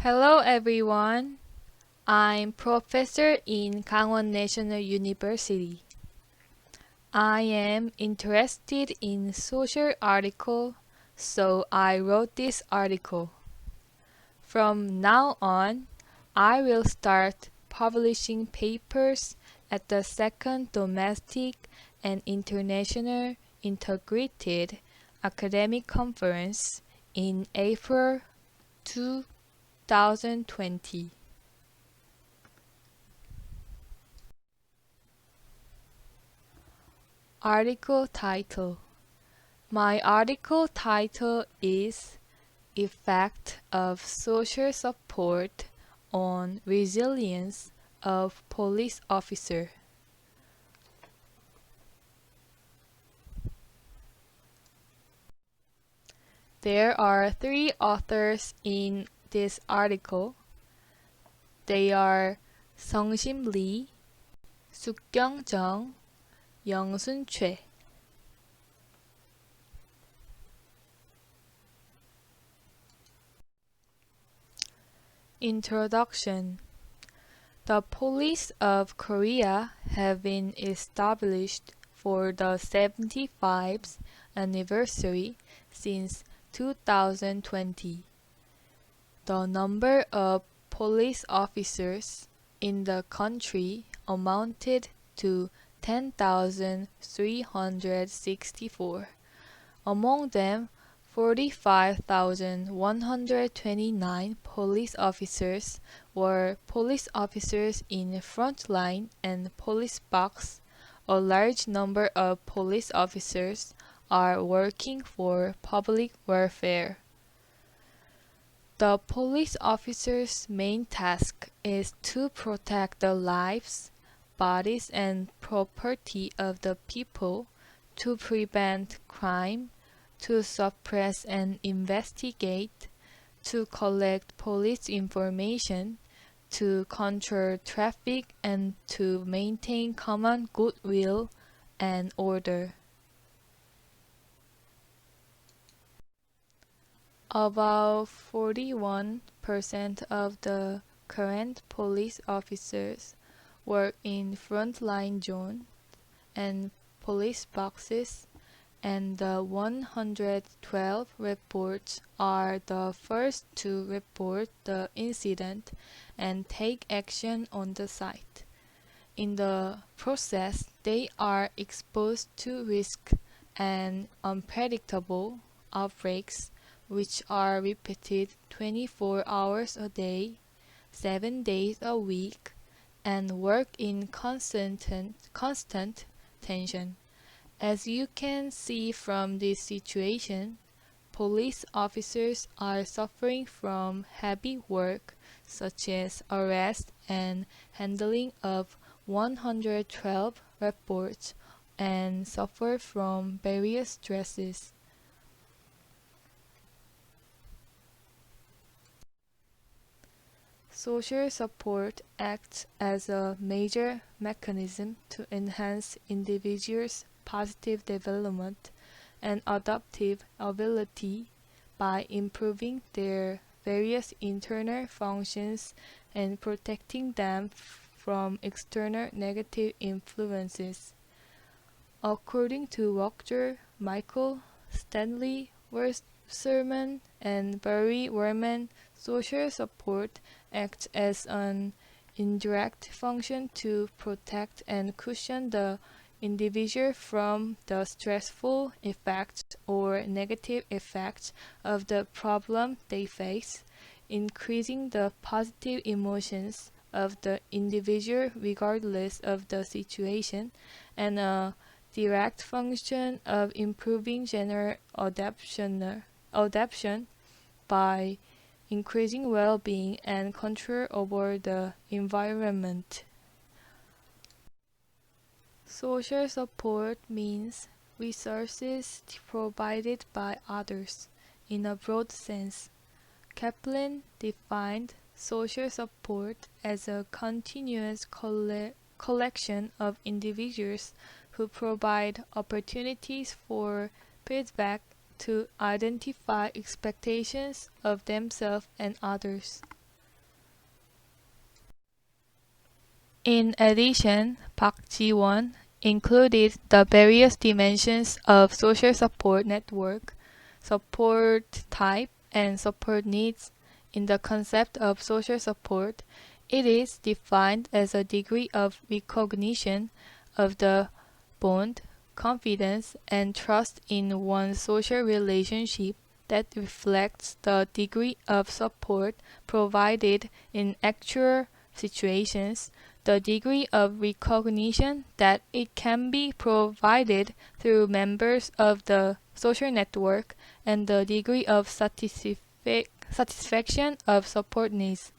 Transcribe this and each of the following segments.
Hello everyone. I'm professor in Gangwon National University. I am interested in social article, so I wrote this article. From now on, I will start publishing papers at the second domestic and international integrated academic conference in April 2020. Article title. My article title is Effect of Social Support on Resilience of Police Officer. There are 3 authors in this article. They are Sungsim Lee, Sookyoung Jeong, Choi. Introduction. The police of Korea have been established for the 75th anniversary since 2020. The number of police officers in the country amounted to 10,364. Among them, 45,129 police officers were police officers in frontline and police box. A large number of police officers are working for public welfare. The police officer's main task is to protect the lives, bodies, and property of the people, to prevent crime, to suppress and investigate, to collect police information, to control traffic, and to maintain common goodwill and order. About 41% of the current police officers work in frontline zones and police boxes, and the 112 reports are the first to report the incident and take action on the site. In the process, they are exposed to risk and unpredictable outbreaks, which are repeated 24 hours a day, 7 days a week, and work in constant tension. As you can see from this situation, police officers are suffering from heavy work such as arrest and handling of 112 reports, and suffer from various stresses. Social support acts as a major mechanism to enhance individuals' positive development and adaptive ability by improving their various internal functions and protecting them from external negative influences. According to Wachter, Michael, Stanley, Wasserman, and Barry Werman, social support acts as an indirect function to protect and cushion the individual from the stressful effects or negative effects of the problem they face, increasing the positive emotions of the individual regardless of the situation, and a direct function of improving general adaptation by increasing well-being and control over the environment. Social support means resources provided by others in a broad sense. Caplan defined social support as a continuous collection of individuals who provide opportunities for feedback to identify expectations of themselves and others. In addition, Park Ji-won included the various dimensions of social support network, support type, and support needs. In the concept of social support, it is defined as a degree of recognition of the bond, confidence, and trust in one's social relationship that reflects the degree of support provided in actual situations, the degree of recognition that it can be provided through members of the social network, and the degree of satisfaction of support needs.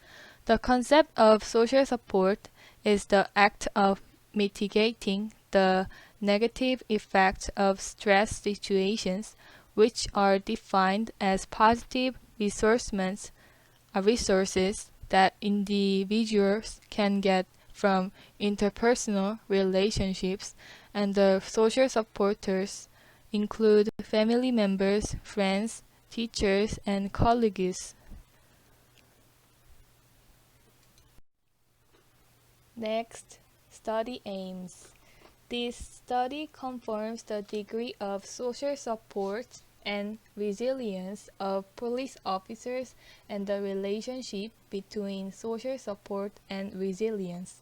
The concept of social support is the act of mitigating the negative effects of stress situations, which are defined as positive resources that individuals can get from interpersonal relationships, and the social supporters include family members, friends, teachers, and colleagues. Next, study aims. This study confirms the degree of social support and resilience of police officers and the relationship between social support and resilience.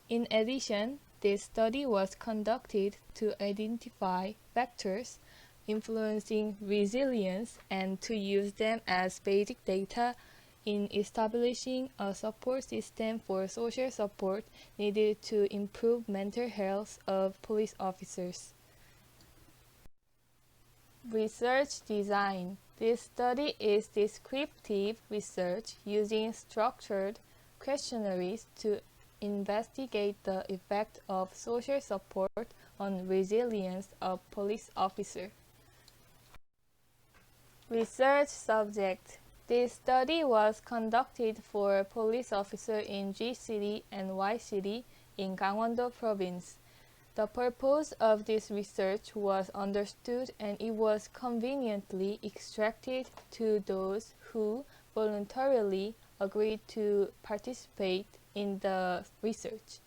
In addition, this study was conducted to identify factors influencing resilience and to use them as basic data in establishing a support system for social support needed to improve mental health of police officers. Research design. This study is descriptive research using structured questionnaires to investigate the effect of social support on resilience of police officers. Research subject. This study was conducted for police officers in G City and Y City in Gangwondo Province. The purpose of this research was understood, and it was conveniently extracted to those who voluntarily agreed to participate in the research.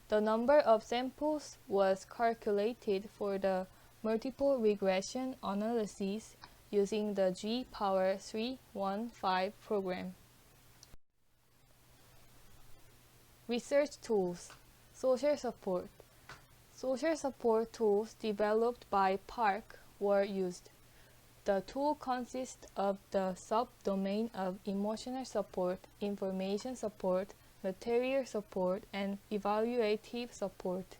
The number of samples was calculated for the multiple regression analysis using the G-315 program. Research tools. Social support. Social support tools developed by Park were used. The tool consists of the subdomain of emotional support, information support, material support, and evaluative support.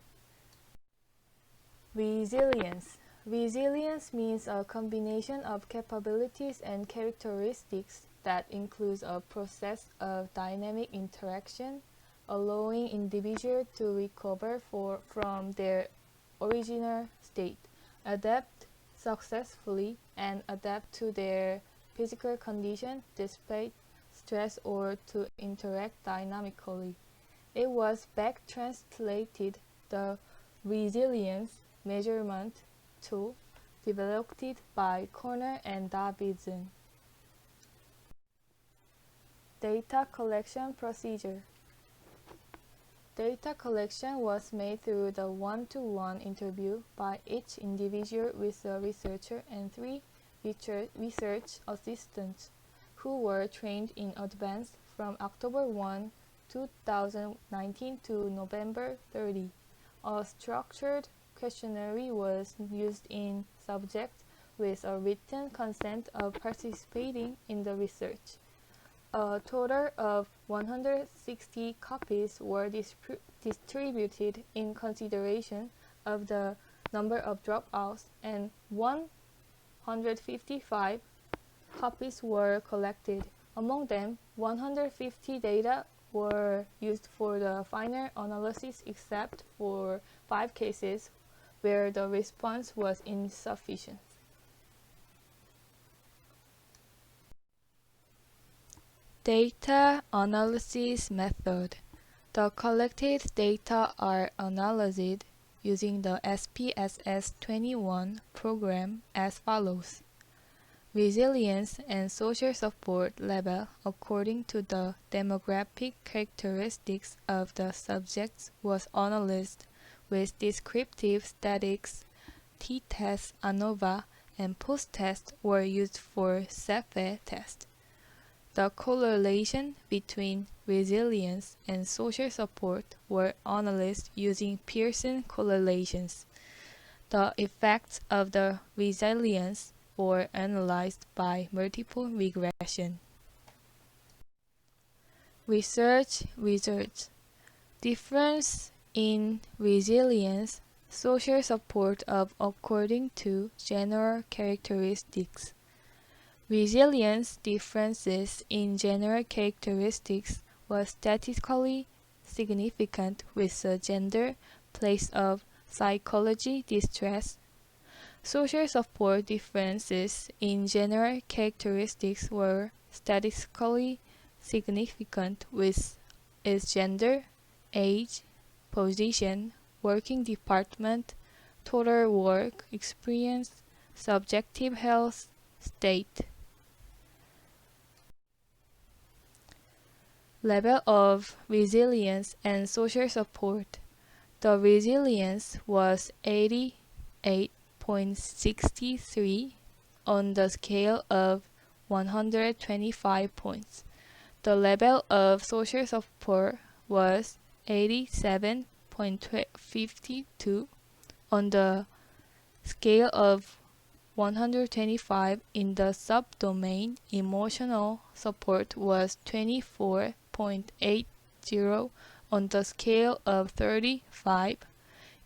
Resilience. Resilience means a combination of capabilities and characteristics that includes a process of dynamic interaction, allowing individuals to recover from their original state, adapt successfully, and adapt to their physical condition despite stress, or to interact dynamically. It was Baek translated the resilience measurement tool developed by Connor and Davidson. Data collection procedure. Data collection was made through the one-to-one interview by each individual with a researcher and 3 research assistants who were trained in advance from October 1, 2019 to November 30. A structured questionnaire was used in subjects with a written consent of participating in the research. A total of 160 copies were distributed in consideration of the number of dropouts, and 155 copies were collected. Among them, 150 data were used for the final analysis except for 5 cases where the response was insufficient. Data analysis method. The collected data are analyzed using the SPSS 21 program as follows. resilience and social support level according to the demographic characteristics of the subjects was analyzed with descriptive statics, t-test, ANOVA, and post-test were used for Scheffe test. The correlation between resilience and social support were analyzed using Pearson correlations. The effects of the resilience were analyzed by multiple regression. Research results. Difference in resilience, social support of according to general characteristics. Resilience differences in general characteristics were statistically significant with the gender, place of psychology distress. Social support differences in general characteristics were statistically significant with its gender, age, position, working department, total work experience, subjective health state. Level of resilience and social support. The resilience was 88.63 on the scale of 125 points. The level of social support was 87.52 on the scale of 125. In the subdomain, emotional support was 24.80 on the scale of 35.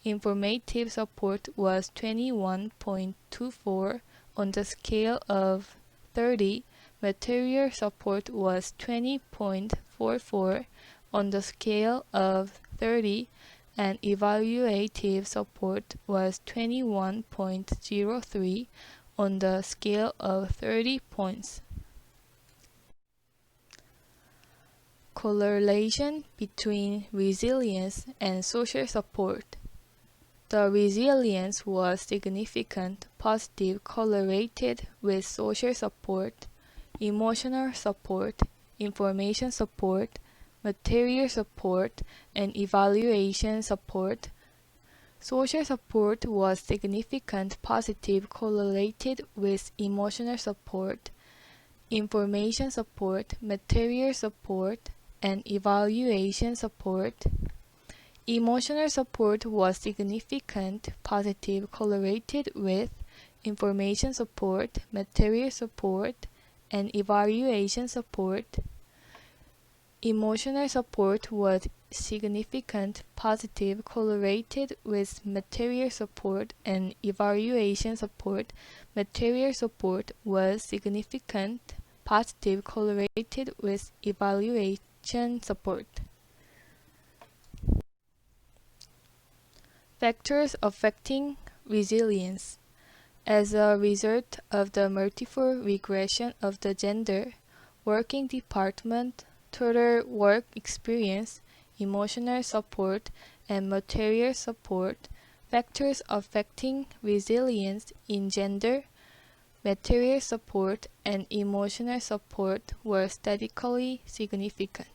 Informative support was 21.24 on the scale of 30. Material support was 20.44 on the scale of 30, and evaluative support was 21.03 on the scale of 30 points. Correlation between resilience and social support. The resilience was significant, positive, correlated with social support, emotional support, information support, material support, and evaluation support. Social support was significant, positive, correlated with emotional support, information support, material support, and evaluation support. Emotional support was significant, positive, correlated with information support, material support, and evaluation support. Emotional support was significant, positive, correlated with material support and evaluation support. Material support was significant, positive, correlated with evaluation support. Factors affecting resilience. As a result of the multiple regression of the gender, working department, total work experience, emotional support, and material support, factors affecting resilience in gender, material support, and emotional support were statistically significant.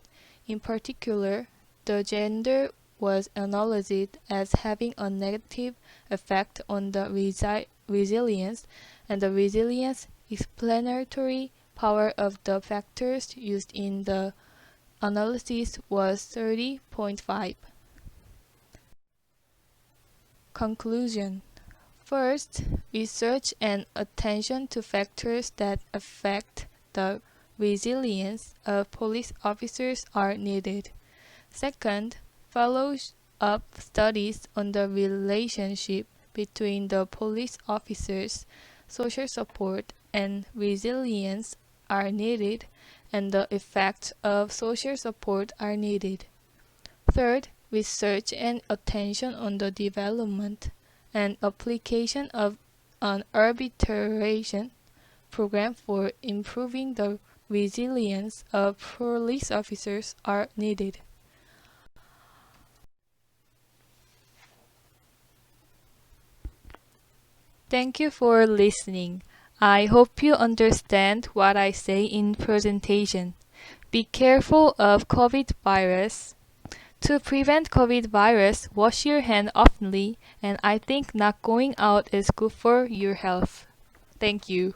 In particular, the gender was analyzed as having a negative effect on the resilience, and the resilience explanatory power of the factors used in the analysis was 30.5. Conclusion. First, research and attention to factors that affect the resilience of police officers are needed. Second, follow-up studies on the relationship between the police officers, social support, and resilience are needed, and the effects of social support are needed. Third, research and attention on the development and application of an arbitration program for improving the resilience of police officers are needed. Thank you for listening. I hope you understand what I say in presentation. Be careful of COVID virus. To prevent COVID virus, wash your hand oftenly, and I think not going out is good for your health. Thank you.